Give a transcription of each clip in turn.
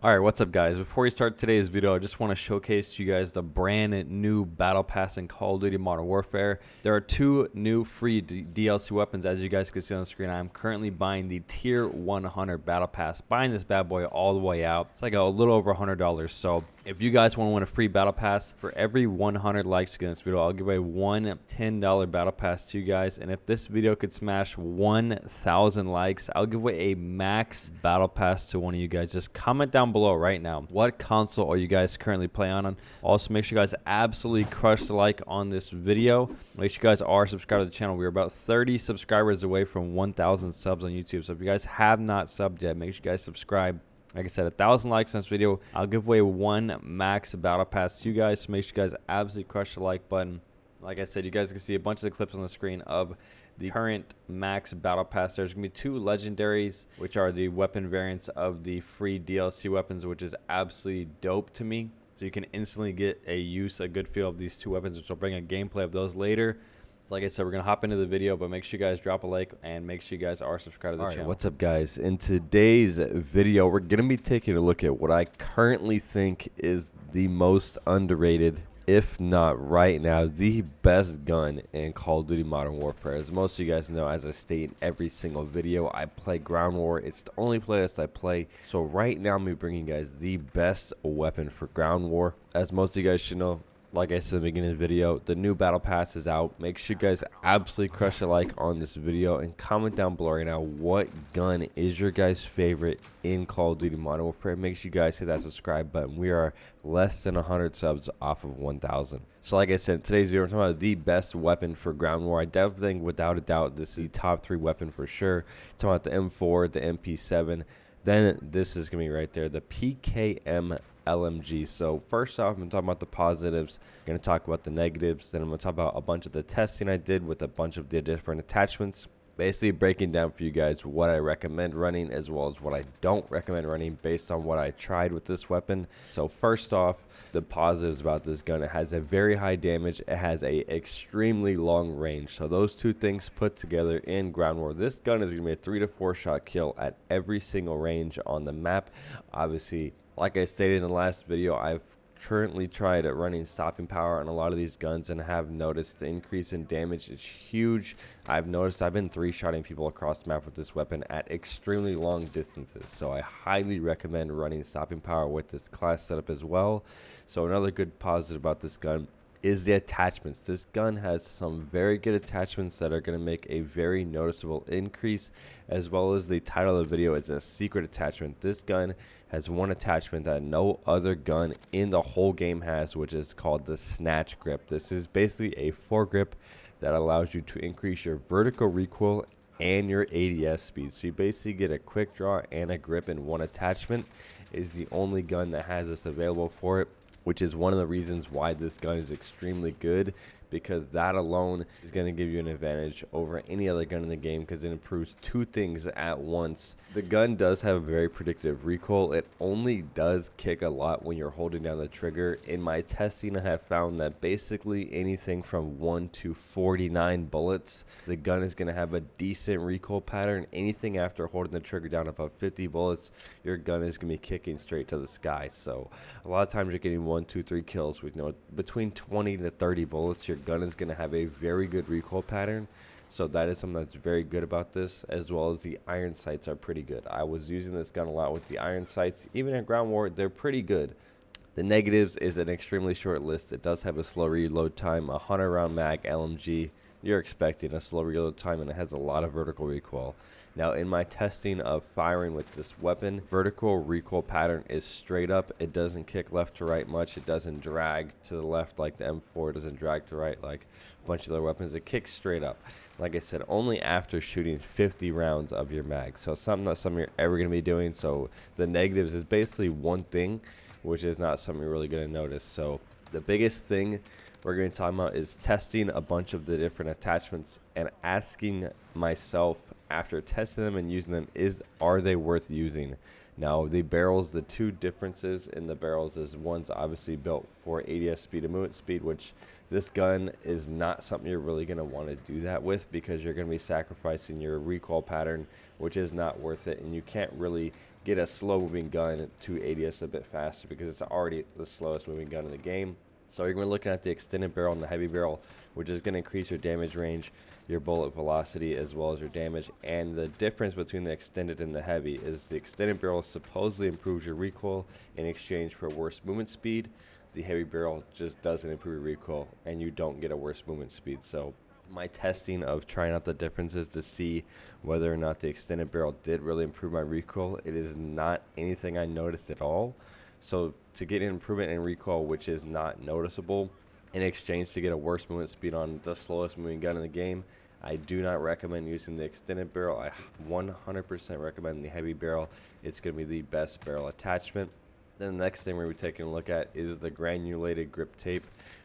Alright, what's up guys? Before we start today's video, I just want to showcase to you guys the brand new Battle Pass in Call of Duty Modern Warfare. There are two new free DLC weapons, as you guys can see on the screen. I'm currently buying the Tier 100 Battle Pass, buying this bad boy all the way out. It's like a little over $100. So if you guys want to win a free Battle Pass, for every 100 likes in this video, I'll give away one $10 Battle Pass to you guys. And if this video could smash 1,000 likes, I'll give away a max Battle Pass to one of you guys. Just comment down below right now, what console are you guys currently playing on? Also, make sure you guys absolutely crush the like on this video. Make sure you guys are subscribed to the channel. We're about 30 subscribers away from 1,000 subs on YouTube. So if you guys have not subbed yet, make sure you guys subscribe. Like I said, 1,000 likes on this video, I'll give away one max Battle Pass to you guys. So make sure you guys absolutely crush the like button. Like I said, you guys can see a bunch of the clips on the screen of the current max Battle Pass. There's going to be two legendaries, which are the weapon variants of the free DLC weapons, which is absolutely dope to me. So you can instantly get a good feel of these two weapons, which will bring a gameplay of those later. So like I said, we're going to hop into the video, but make sure you guys drop a like and make sure you guys are subscribed to the channel. What's up guys? In today's video, we're going to be taking a look at what I currently think is the most underrated, if not right now, the best gun in Call of Duty Modern Warfare. As most of you guys know, as I state in every single video, I play Ground War. It's the only playlist I play. So right now, I'm going to be bringing you guys the best weapon for Ground War. As most of you guys should know, like I said in the beginning of the video, the new Battle Pass is out. Make sure you guys absolutely crush a like on this video and comment down below right now what gun is your guys' favorite in Call of Duty Modern Warfare. Make sure you guys hit that subscribe button. We are less than 100 subs off of 1,000. So like I said, in today's video, we're talking about the best weapon for Ground War. I definitely think, without a doubt, this is the top 3 weapon for sure. Talking about the M4, the MP7. Then this is going to be right there, the PKM LMG. So first off, I'm going to talk about the positives. I'm going to talk about the negatives. Then I'm going to talk about a bunch of the testing I did with a bunch of the different attachments. Basically breaking down for you guys what I recommend running as well as what I don't recommend running based on what I tried with this weapon. So first off, the positives about this gun: it has a very high damage, it has a extremely long range. So those two things put together in Ground War, this gun is going to be a 3 to 4 shot kill at every single range on the map. Obviously, like I stated in the last video, I've currently tried running stopping power on a lot of these guns and have noticed the increase in damage. It's huge. I've noticed I've been 3-shotting people across the map with this weapon at extremely long distances. So I highly recommend running stopping power with this class setup as well. So another good positive about this gun is the attachments. This gun has some very good attachments that are going to make a very noticeable increase, as well as the title of the video is a secret attachment. This gun has one attachment that no other gun in the whole game has, which is called the snatch grip. This is basically a foregrip that allows you to increase your vertical recoil and your ADS speed. So you basically get a quick draw and a grip in one attachment. It is the only gun that has this available for it, which is one of the reasons why this gun is extremely good, because that alone is going to give you an advantage over any other gun in the game, because it improves two things at once. The gun does have a very predictive recoil. It only does kick a lot when you're holding down the trigger. In my testing, I have found that basically anything from 1 to 49 bullets, the gun is going to have a decent recoil pattern. Anything after holding the trigger down above 50 bullets, your gun is going to be kicking straight to the sky. So a lot of times you're getting 1, 2, 3 kills with, between 20 to 30 bullets. Your gun is going to have a very good recoil pattern. So that is something that's very good about this, as well as the iron sights are pretty good. I was using this gun a lot with the iron sights. Even at Ground War, they're pretty good. The negatives is an extremely short list. It does have a slow reload time, a 100 round mag LMG. You're expecting a slow reload time, and it has a lot of vertical recoil. Now, in my testing of firing with this weapon, vertical recoil pattern is straight up. It doesn't kick left to right much. It doesn't drag to the left like the M4. It doesn't drag to right like a bunch of other weapons. It kicks straight up. Like I said, only after shooting 50 rounds of your mag. So something not something you're ever going to be doing. So the negatives is basically one thing, which is not something you're really going to notice. So the biggest thing we're going to talk about is testing a bunch of the different attachments and asking myself, after testing them and using them, are they worth using? Now, the barrels, the two differences in the barrels is one's obviously built for ADS speed and movement speed, which this gun is not something you're really going to want to do that with, because you're going to be sacrificing your recoil pattern, which is not worth it, and you can't really get a slow moving gun to ADS a bit faster because it's already the slowest moving gun in the game. So you're going to be looking at the extended barrel and the heavy barrel, which is going to increase your damage range, your bullet velocity, as well as your damage. And the difference between the extended and the heavy is the extended barrel supposedly improves your recoil in exchange for worse movement speed. The heavy barrel just doesn't improve your recoil, and you don't get a worse movement speed. So my testing of trying out the differences to see whether or not the extended barrel did really improve my recoil, it is not anything I noticed at all. So to get an improvement in recoil, which is not noticeable, in exchange to get a worse movement speed on the slowest moving gun in the game, I do not recommend using the extended barrel. I 100% recommend the heavy barrel. It's going to be the best barrel attachment. Then the next thing we're going to be taking a look at is the granulated grip tape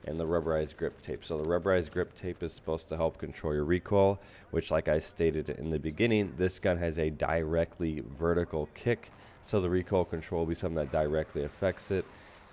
and the rubberized grip tape. So the rubberized grip tape is supposed to help control your recoil, which, like I stated in the beginning, this gun has a directly vertical kick. So the recoil control will be something that directly affects it.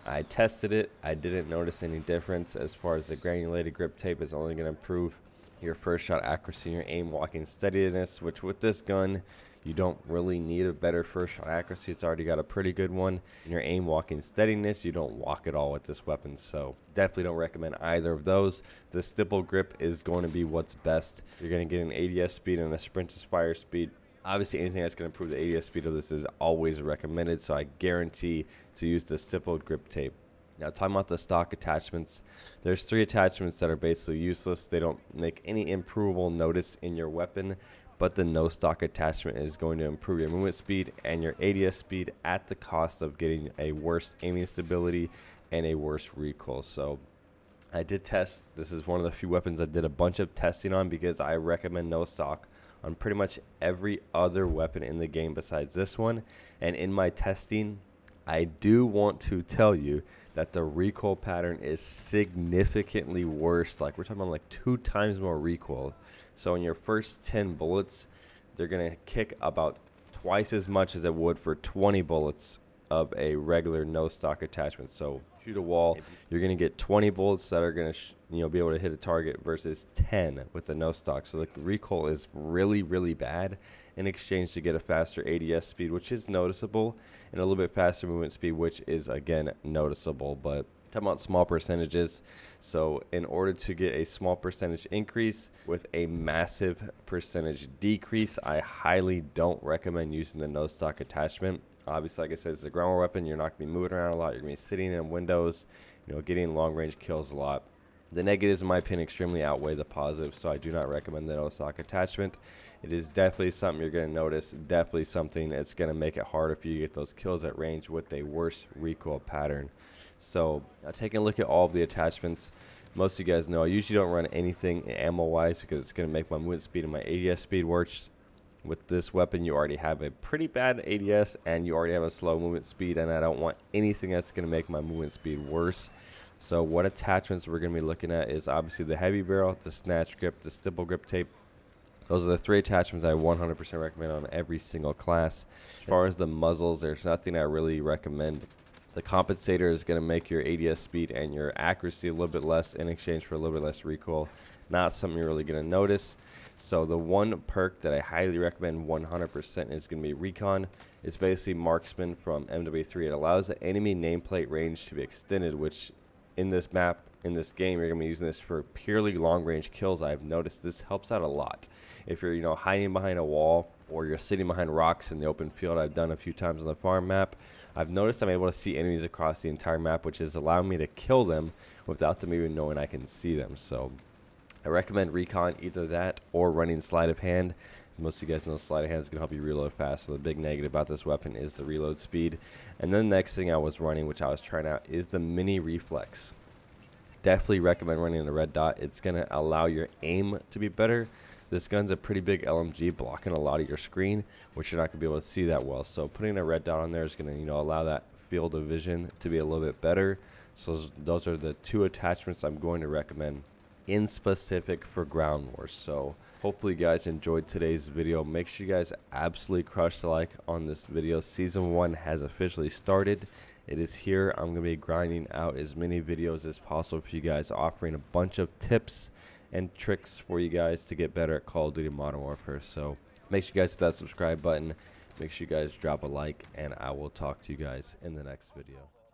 I tested it. I didn't notice any difference. As far as the granulated grip tape is only going to improve your first shot accuracy and your aim walking steadiness, which with this gun, you don't really need a better first shot accuracy. It's already got a pretty good one. In your aim walking steadiness, you don't walk at all with this weapon. So definitely don't recommend either of those. The stipple grip is going to be what's best. You're going to get an ADS speed and a sprint to fire speed. Obviously, anything that's going to improve the ADS speed of this is always recommended, so I guarantee to use the stippled grip tape. Now, talking about the stock attachments, there's 3 attachments that are basically useless. They don't make any improvable notice in your weapon, but the no stock attachment is going to improve your movement speed and your ADS speed at the cost of getting a worse aiming stability and a worse recoil. So I did test. This is one of the few weapons I did a bunch of testing on because I recommend no stock on pretty much every other weapon in the game besides this one. And in my testing, I do want to tell you that the recoil pattern is significantly worse. Like, we're talking about like 2 times more recoil. So in your first 10 bullets, they're going to kick about twice as much as it would for 20 bullets of a regular no stock attachment. So shoot a wall, you're going to get 20 bullets that are going to be able to hit a target versus 10 with the no stock. So the recoil is really, really bad in exchange to get a faster ADS speed, which is noticeable, and a little bit faster movement speed, which is again noticeable. But talking about small percentages, so in order to get a small percentage increase with a massive percentage decrease, I highly don't recommend using the no stock attachment. Obviously, like I said, it's a ground war weapon. You're not going to be moving around a lot. You're going to be sitting in windows, getting long range kills a lot. The negatives, in my opinion, extremely outweigh the positives, so I do not recommend the no stock attachment. It is definitely something you're going to notice, definitely something that's going to make it harder for you to get those kills at range with a worse recoil pattern. So taking a look at all of the attachments, most of you guys know I usually don't run anything ammo-wise because it's going to make my movement speed and my ADS speed worse. With this weapon, you already have a pretty bad ADS and you already have a slow movement speed, and I don't want anything that's going to make my movement speed worse. So what attachments we're going to be looking at is obviously the heavy barrel, the snatch grip, the stipple grip tape. Those are the 3 attachments I 100% recommend on every single class. As far as the muzzles, there's nothing I really recommend. The compensator is going to make your ADS speed and your accuracy a little bit less in exchange for a little bit less recoil. Not something you're really going to notice. So the one perk that I highly recommend 100% is going to be Recon. It's basically marksman from MW3. It allows the enemy nameplate range to be extended, which in this map, in this game, you're going to be using this for purely long range kills. I've noticed this helps out a lot. If you're hiding behind a wall or you're sitting behind rocks in the open field, I've done a few times on the farm map, I've noticed I'm able to see enemies across the entire map, which is allowing me to kill them without them even knowing I can see them. So I recommend Recon, either that or running sleight of hand. Most of you guys know sleight of hand is going to help you reload fast. So the big negative about this weapon is the reload speed. And then the next thing I was running, which I was trying out, is the mini reflex. Definitely recommend running the red dot. It's going to allow your aim to be better. This gun's a pretty big LMG, blocking a lot of your screen, which you're not going to be able to see that well. So putting a red dot on there is going to allow that field of vision to be a little bit better. So those are the 2 attachments I'm going to recommend in specific for ground wars. So hopefully you guys enjoyed today's video. Make sure you guys absolutely crush the like on this video. Season 1 has officially started. It is here. I'm going to be grinding out as many videos as possible for you guys, offering a bunch of tips and tricks for you guys to get better at Call of Duty Modern Warfare. So make sure you guys hit that subscribe button. Make sure you guys drop a like, and I will talk to you guys in the next video.